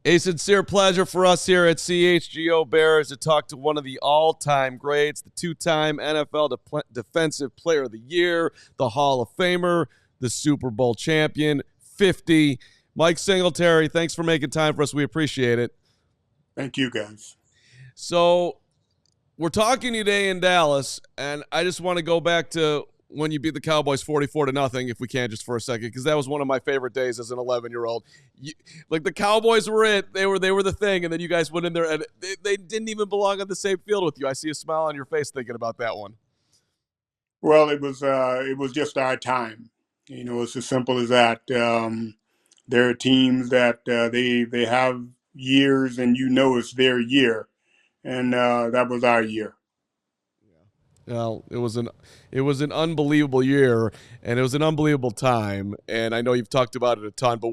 A sincere pleasure for us here at CHGO Bears to talk to one of the all-time greats, the two-time NFL Defensive Player of the Year, the Hall of Famer, the Super Bowl champion, 50. Mike Singletary, thanks for making time for us. We appreciate it. Thank you, guys. So we're talking today in Dallas, and I just want to go back to when you beat the Cowboys 44-0, if we can, just for a second, because that was one of my favorite days as an 11-year-old. Like, the Cowboys were it; they were the thing, and then you guys went in there, and they didn't even belong on the same field with you. I see a smile on your face thinking about that one. Well, it was just our time. You know, it's as simple as that. There are teams that they have years, and you know it's their year, and that was our year. Well, it was an unbelievable year, and it was an unbelievable time, and I know you've talked about it a ton, but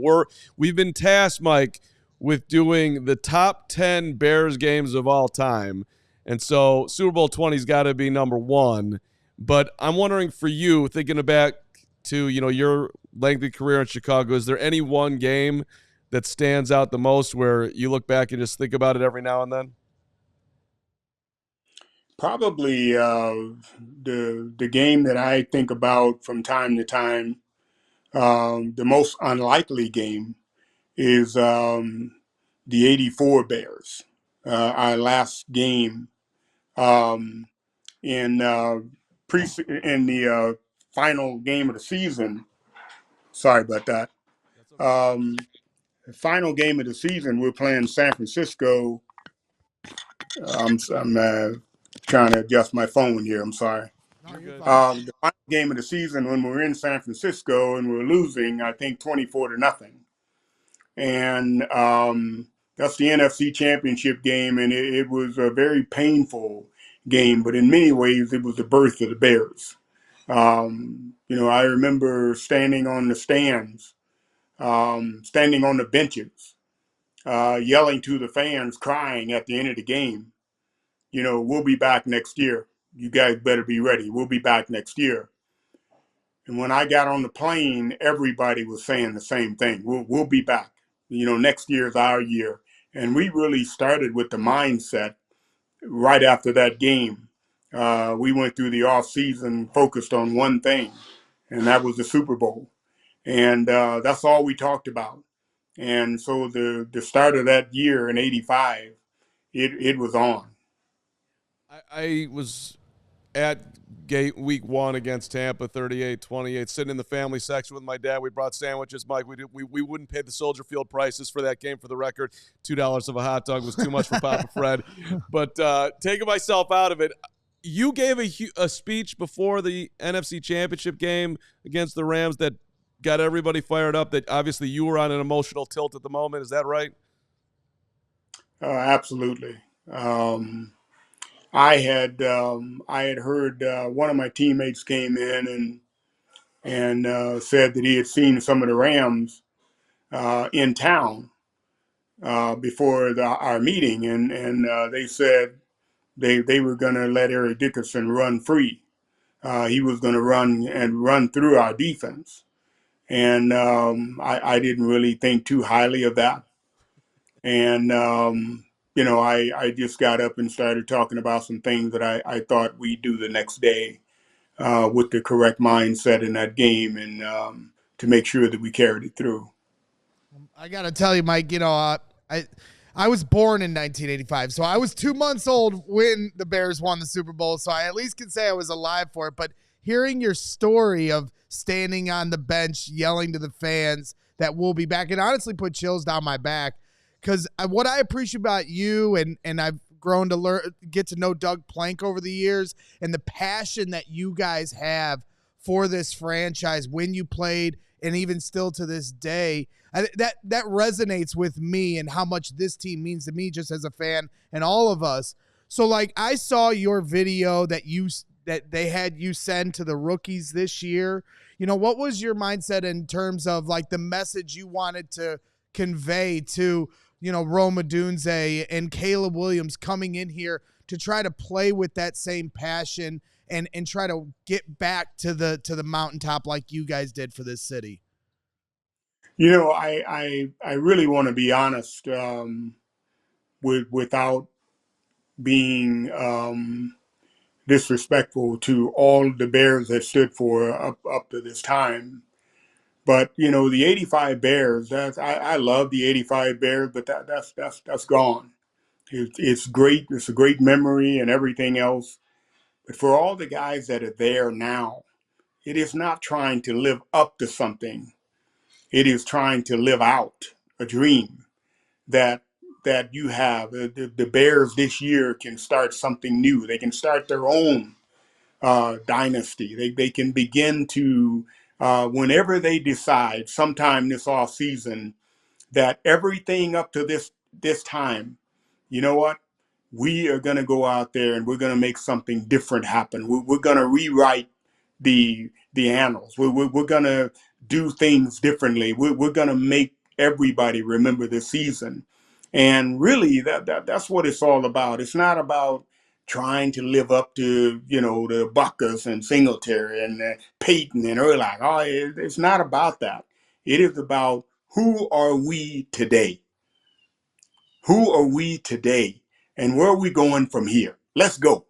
we've been tasked, Mike, with doing the top 10 Bears games of all time, and so Super Bowl 20's got to be number one. But I'm wondering, for you, thinking back to your lengthy career in Chicago, is there any one game that stands out the most where you look back and just think about it every now and then? Probably the game that I think about from time to time, the most unlikely game is the '84 Bears. Our last game in the final game of the season. Sorry about that. The final game of the season, we're playing San Francisco. I'm trying to adjust my phone here. I'm sorry. The final game of the season, when we were in San Francisco and we were losing, I think 24-0, and that's the NFC Championship game, and it was a very painful game, but in many ways, it was the birth of the Bears. I remember standing on the stands, standing on the benches, yelling to the fans, crying at the end of the game. We'll be back next year. You guys better be ready. We'll be back next year. And when I got on the plane, everybody was saying the same thing. We'll be back. Next year is our year. And we really started with the mindset right after that game. We went through the off season focused on one thing, and that was the Super Bowl. And that's all we talked about. And so the start of that year in '85, it was on. I was at gate week 1 against Tampa, 38-28, sitting in the family section with my dad. We brought sandwiches, Mike. We wouldn't pay the Soldier Field prices for that game, for the record. $2 of a hot dog was too much for Papa Fred. But taking myself out of it, you gave a speech before the NFC Championship game against the Rams that got everybody fired up, that obviously you were on an emotional tilt at the moment. Is that right? Absolutely. I had heard one of my teammates came in and said that he had seen some of the Rams in town before our meeting, and they said they were going to let Eric Dickerson run free. He was going to run through our defense, and I didn't really think too highly of that, and I just got up and started talking about some things that I thought we'd do the next day with the correct mindset in that game, and to make sure that we carried it through. I got to tell you, Mike, I was born in 1985, so I was 2 months old when the Bears won the Super Bowl, so I at least can say I was alive for it. But hearing your story of standing on the bench, yelling to the fans that we'll be back, it honestly put chills down my back. Because what I appreciate about you, and I've grown to get to know Doug Plank over the years, and the passion that you guys have for this franchise when you played, and even still to this day, that resonates with me and how much this team means to me just as a fan and all of us. So, like, I saw your video that they had you send to the rookies this year. What was your mindset in terms of, like, the message you wanted to convey to Rome Odunze and Caleb Williams coming in here to try to play with that same passion and try to get back to the mountaintop like you guys did for this city? I really want to be honest, without being disrespectful to all the Bears that stood for up to this time. But the '85 Bears. I love the '85 Bears, but that's gone. It's great. It's a great memory and everything else. But for all the guys that are there now, it is not trying to live up to something. It is trying to live out a dream that you have. The Bears this year can start something new. They can start their own dynasty. They can begin to, whenever they decide, sometime this off season, that everything up to this time, you know what? We are going to go out there and we're going to make something different happen. We're going to rewrite the annals. We're going to do things differently. We're going to make everybody remember this season. And really, that's what it's all about. It's not about trying to live up to, the Buckers and Singletary and Peyton and Erlach. Oh, it's not about that. It is about who are we today? Who are we today? And where are we going from here? Let's go.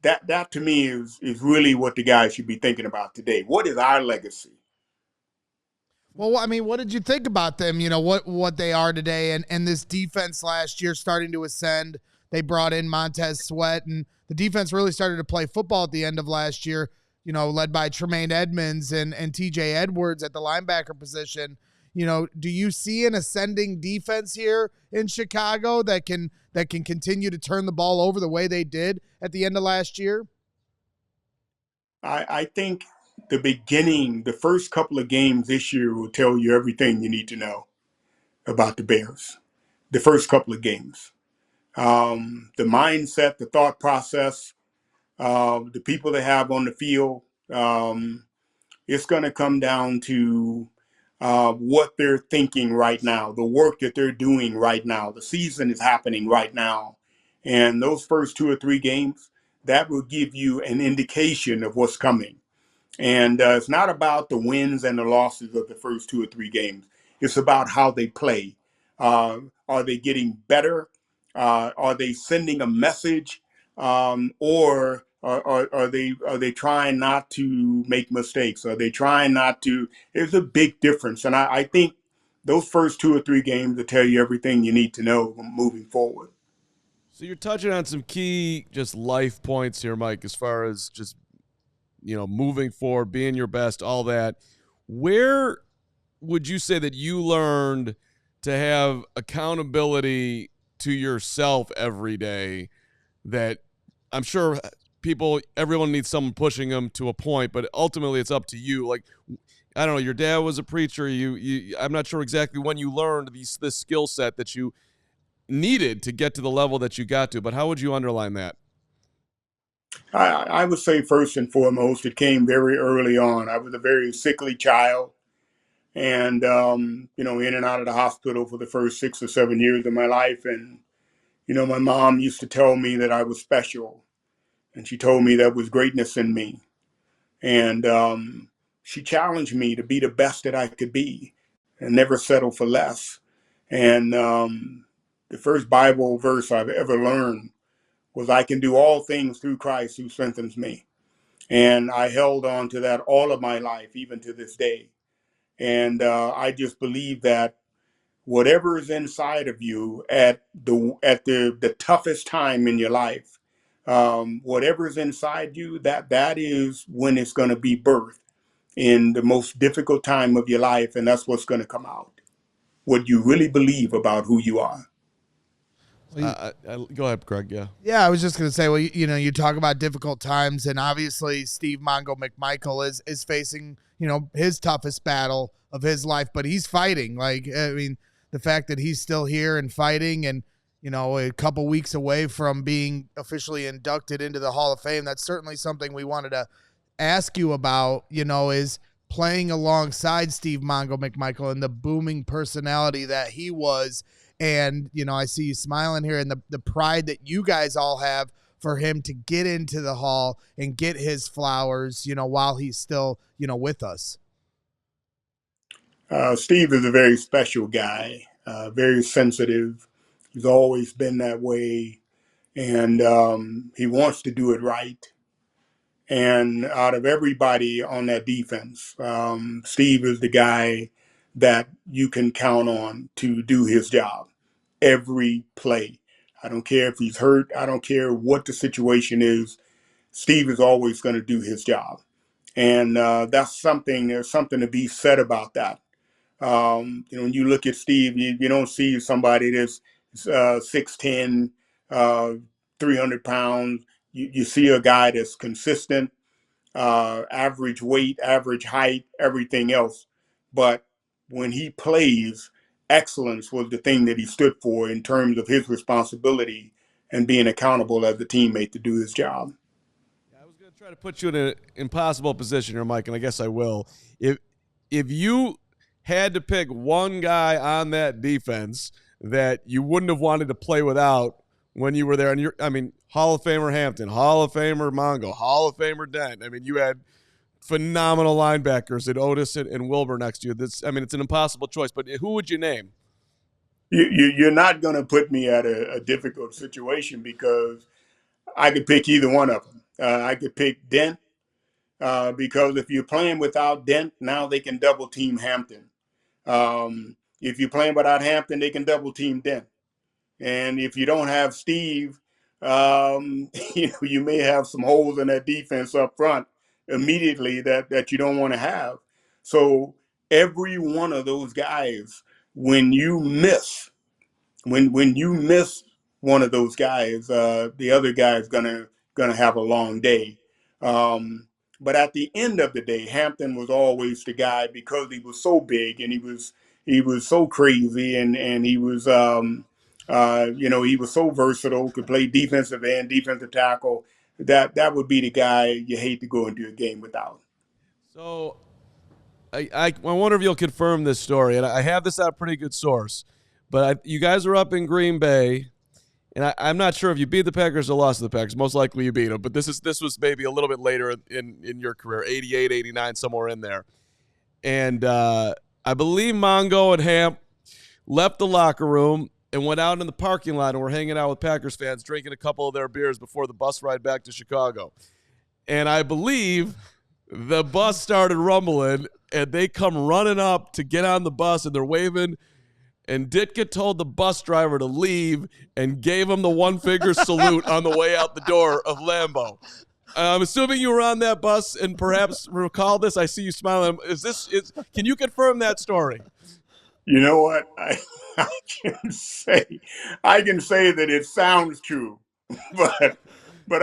That to me is really what the guys should be thinking about today. What is our legacy? Well, I mean, what did you think about them? What they are today, and this defense last year starting to ascend. They brought in Montez Sweat, and the defense really started to play football at the end of last year, led by Tremaine Edmonds and TJ Edwards at the linebacker position. Do you see an ascending defense here in Chicago that can continue to turn the ball over the way they did at the end of last year? I think the first couple of games this year will tell you everything you need to know about the Bears. The first couple of games. The mindset, the thought process, the people they have on the field. It's going to come down to what they're thinking right now, the work that they're doing right now. The season is happening right now. And those first 2 or 3 games, that will give you an indication of what's coming. And it's not about the wins and the losses of the first 2 or 3 games. It's about how they play. Are they getting better? Are they sending a message? Or are they trying not to make mistakes? Are they trying not to? There's a big difference. And I think those first 2 or 3 games will tell you everything you need to know moving forward. So you're touching on some key just life points here, Mike, as far as just, moving forward, being your best, all that. Where would you say that you learned to have accountability to yourself every day that I'm sure everyone needs someone pushing them to a point, but ultimately it's up to you. Like, I don't know, your dad was a preacher. I'm not sure exactly when you learned this skill set that you needed to get to the level that you got to, but how would you underline that? I would say first and foremost, it came very early on. I was a very sickly child and, in and out of the hospital for the first 6 or 7 years of my life. And, my mom used to tell me that I was special. And she told me there was greatness in me. And she challenged me to be the best that I could be and never settle for less. And the first Bible verse I've ever learned was, I can do all things through Christ who strengthens me. And I held on to that all of my life, even to this day. And I just believe that whatever is inside of you at the toughest time in your life, whatever is inside you, that is when it's going to be birthed in the most difficult time of your life, and that's what's going to come out. What you really believe about who you are. Go ahead, Craig. Yeah. Yeah, I was just going to say, well, you talk about difficult times, and obviously Steve Mongo McMichael is facing, his toughest battle of his life, but he's fighting. Like, I mean, the fact that he's still here and fighting and, a couple weeks away from being officially inducted into the Hall of Fame, that's certainly something we wanted to ask you about, is playing alongside Steve Mongo McMichael and the booming personality that he was. And, I see you smiling here, and the pride that you guys all have for him to get into the Hall and get his flowers, while he's still, with us. Steve is a very special guy, very sensitive. He's always been that way, and he wants to do it right. And out of everybody on that defense, Steve is the guy that you can count on to do his job every play. I don't care if he's hurt. I don't care what the situation is. Steve is always going to do his job. And that's something, there's something to be said about that. When you look at Steve, you don't see somebody that's 6'10", 300 pounds. You see a guy that's consistent, average weight, average height, everything else. But when he plays, excellence was the thing that he stood for in terms of his responsibility and being accountable as a teammate to do his job. I was going to try to put you in an impossible position here, Mike, and I guess I will. If you had to pick one guy on that defense that you wouldn't have wanted to play without when you were there, and Hall of Famer Hampton, Hall of Famer Mongo, Hall of Famer Dent. You had phenomenal linebackers at Otis and Wilbur next to you. It's an impossible choice, but who would you name? You're not going to put me at a difficult situation because I could pick either one of them. I could pick Dent because if you're playing without Dent, now they can double team Hampton. If you're playing without Hampton, they can double team Dent. And if you don't have Steve, you may have some holes in that defense up front immediately that you don't want to have. So every one of those guys, when you miss one of those guys, the other guy is gonna have a long day. But at the end of the day, Hampton was always the guy because he was so big and he was so crazy and he was he was so versatile, could play defensive end, defensive tackle. That would be the guy you hate to go into a game without. So I wonder if you'll confirm this story, and I have this at a pretty good source. But you guys are up in Green Bay, and I'm not sure if you beat the Packers or lost to the Packers. Most likely you beat them, but this was maybe a little bit later in your career, 88, 89, somewhere in there. And I believe Mongo and Hamp left the locker room and went out in the parking lot and were hanging out with Packers fans, drinking a couple of their beers before the bus ride back to Chicago. And I believe the bus started rumbling, and they come running up to get on the bus, and they're waving. And Ditka told the bus driver to leave and gave him the one-finger salute on the way out the door of Lambeau. I'm assuming you were on that bus and perhaps recall this. I see you smiling. Can you confirm that story? You know what? I can say that it sounds true, but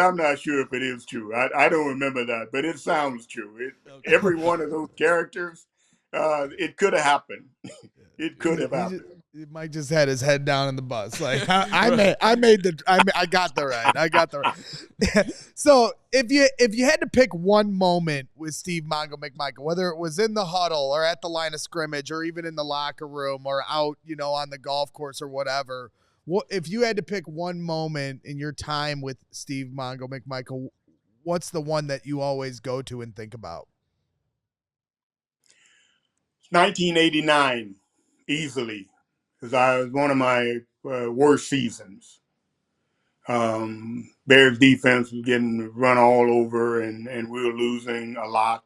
I'm not sure if it is true. I don't remember that, but it sounds true. Okay. Every one of those characters, it could have happened. It could have happened. Mike just had his head down in the bus. Like I got the ride. I got the ride. So if you had to pick one moment with Steve Mongo McMichael, whether it was in the huddle or at the line of scrimmage or even in the locker room or out, on the golf course or whatever, if you had to pick one moment in your time with Steve Mongo McMichael, what's the one that you always go to and think about? 1989. Easily, because I was one of my worst seasons. Bears defense was getting run all over, and we were losing a lot.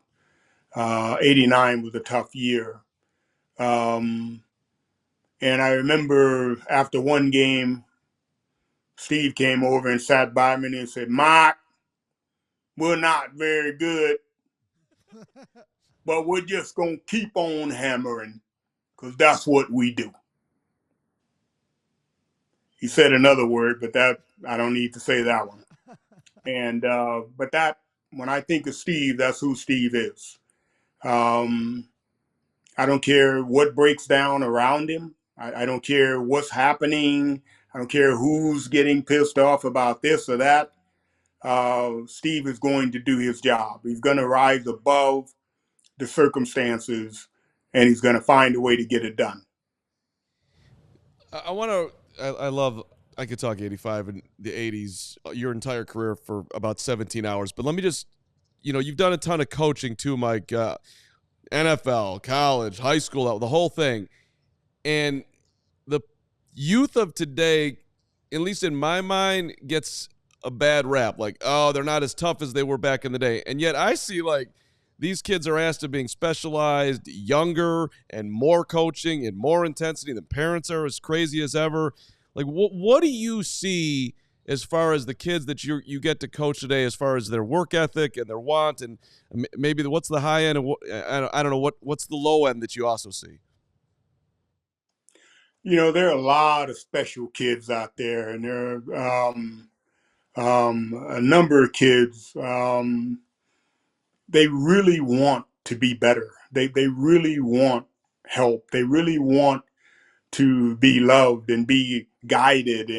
89 was a tough year. And I remember after one game, Steve came over and sat by me and said, "Mike, we're not very good, but we're just going to keep on hammering. Because that's what we do." He said another word, but that I don't need to say that one. And but that when I think of Steve, that's who Steve is. I don't care what breaks down around him. I don't care what's happening. I don't care who's getting pissed off about this or that. Steve is going to do his job. He's going to rise above the circumstances, and he's going to find a way to get it done. I could talk 85 and the 80s, your entire career for about 17 hours. But let me just, you've done a ton of coaching too, Mike. NFL, college, high school, the whole thing. And the youth of today, at least in my mind, gets a bad rap. Like, oh, they're not as tough as they were back in the day. And yet I see like these kids are asked to being specialized, younger, and more coaching and more intensity. The parents are as crazy as ever. Like, what do you see as far as the kids that you get to coach today, as far as their work ethic and their want, and maybe what's the high end, and I don't know what's the low end that you also see? There are a lot of special kids out there, and there are a number of kids. They really want to be better. They really want help. They really want to be loved and be guided,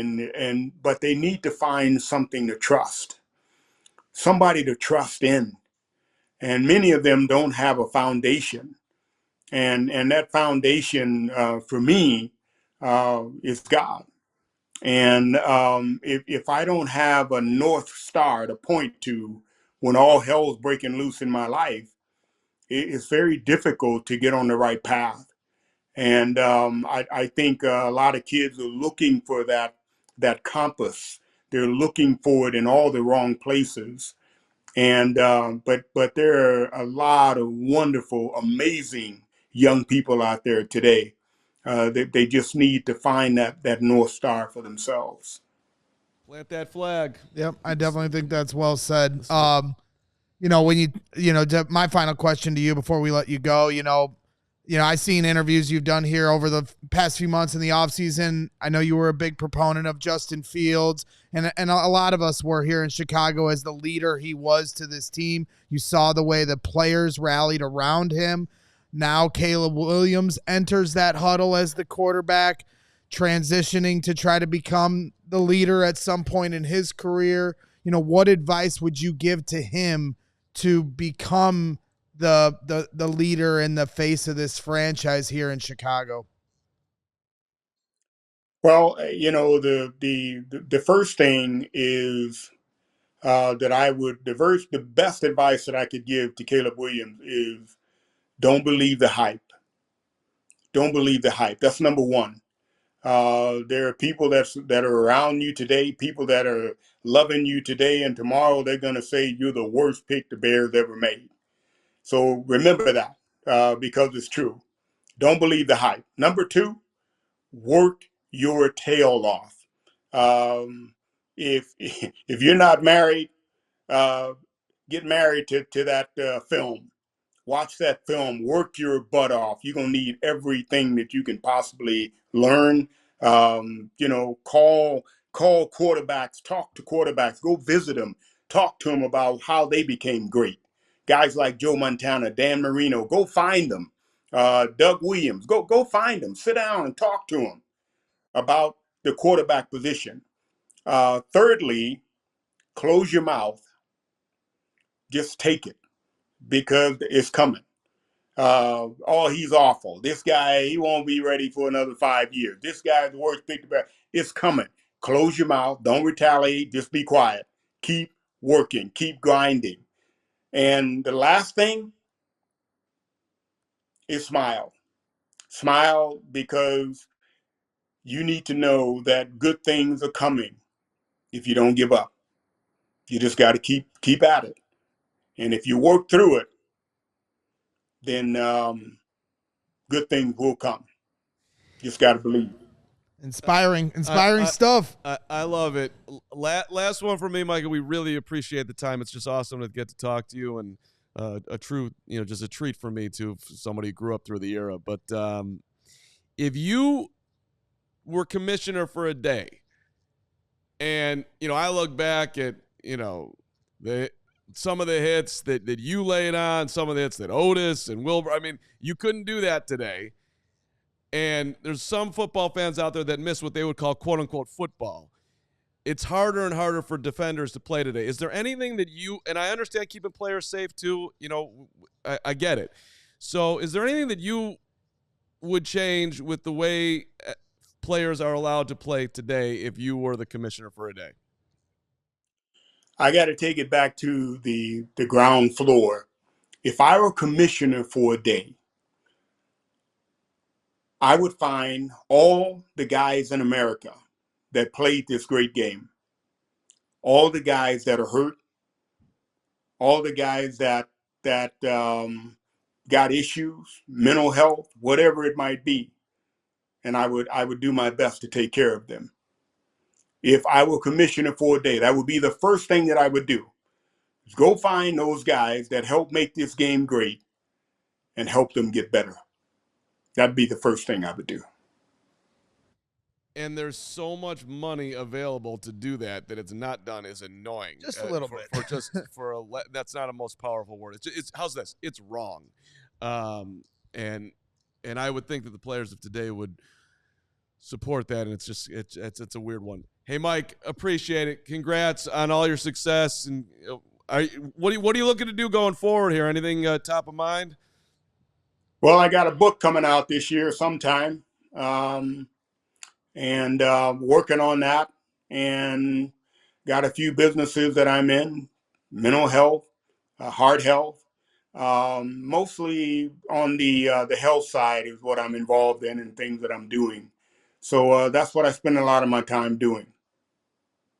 but they need to find something to trust, somebody to trust in. And many of them don't have a foundation, and that foundation for me is God. And if I don't have a North Star to point to when all hell's breaking loose in my life, it's very difficult to get on the right path. And I think a lot of kids are looking for that compass. They're looking for it in all the wrong places. And but there are a lot of wonderful, amazing young people out there today. They just need to find that North Star for themselves. Plant that flag. Yep, I definitely think that's well said. When my final question to you before we let you go, I've seen interviews you've done here over the past few months in the offseason. I know you were a big proponent of Justin Fields, and a lot of us were here in Chicago as the leader he was to this team. You saw the way the players rallied around him. Now Caleb Williams enters that huddle as the quarterback, transitioning to try to become the leader at some point in his career. What advice would you give to him to become the leader and the face of this franchise here in Chicago? Well, the first thing is the best advice that I could give to Caleb Williams is don't believe the hype. Don't believe the hype. That's number one. There are people that are around you today, people that are loving you today, and tomorrow they're going to say you're the worst pick the Bears ever made. So remember that because it's true. Don't believe the hype. Number two, work your tail off. If if you're not married, get married to that film. Watch that film. Work your butt off. You're gonna need everything that you can possibly learn. Call quarterbacks. Talk to quarterbacks. Go visit them. Talk to them about how they became great. Guys like Joe Montana, Dan Marino. Go find them. Doug Williams. Go find them. Sit down and talk to them about the quarterback position. Thirdly, close your mouth. Just take it because it's coming. Oh, he's awful. This guy, he won't be ready for another 5 years. This guy's the worst pick to bear. It's coming. Close your mouth. Don't retaliate. Just be quiet. Keep working. Keep grinding. And the last thing is smile. Smile because you need to know that good things are coming if you don't give up. You just got to keep at it. And if you work through it, then good things will come. Just got to believe. Inspiring stuff. I love it. Last one for me, Michael. We really appreciate the time. It's just awesome to get to talk to you, and just a treat for me too, somebody who grew up through the era. But if you were commissioner for a day, and I look back at some of the hits that you laid on, some of the hits that Otis and Wilbur. I mean, you couldn't do that today. And there's some football fans out there that miss what they would call quote unquote football. It's harder and harder for defenders to play today. Is there anything that and I understand keeping players safe too, I get it. So is there anything that you would change with the way players are allowed to play today if you were the commissioner for a day? I got to take it back to the ground floor. if I were commissioner for a day, I would find all the guys in America that played this great game, all the guys that are hurt, all the guys that got issues, mental health, whatever it might be, and I would do my best to take care of them. If I were commissioner for a day, that would be the first thing that I would do. Is go find those guys that helped make this game great and help them get better. That'd be the first thing I would do. And there's so much money available to do that it's not done is annoying. Just a little bit. That's not a most powerful word. It's how's this? It's wrong. And I would think that the players of today would support that, and it's a weird one. Hey, Mike, appreciate it. Congrats on all your success. And what are you looking to do going forward here? Anything top of mind? Well, I got a book coming out this year sometime, and working on that, and got a few businesses that I'm in, mental health, heart health, mostly on the health side is what I'm involved in and things that I'm doing. So that's what I spend a lot of my time doing.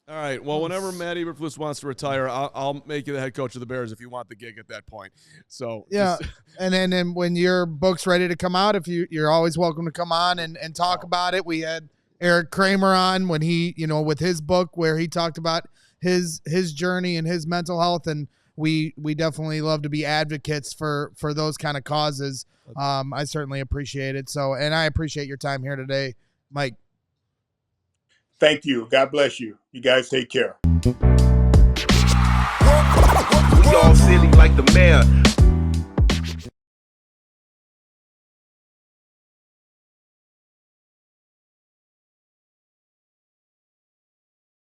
All right. Well, whenever Matt Eberflus wants to retire, I'll make you the head coach of the Bears if you want the gig at that point. So yeah, and then when your book's ready to come out, if you're always welcome to come on and talk about it. We had Eric Kramer on when he, with his book where he talked about his journey and his mental health, and we definitely love to be advocates for those kind of causes. I certainly appreciate it. So, and I appreciate your time here today, Mike. Thank you. God bless you. You guys take care. We all silly like the mayor.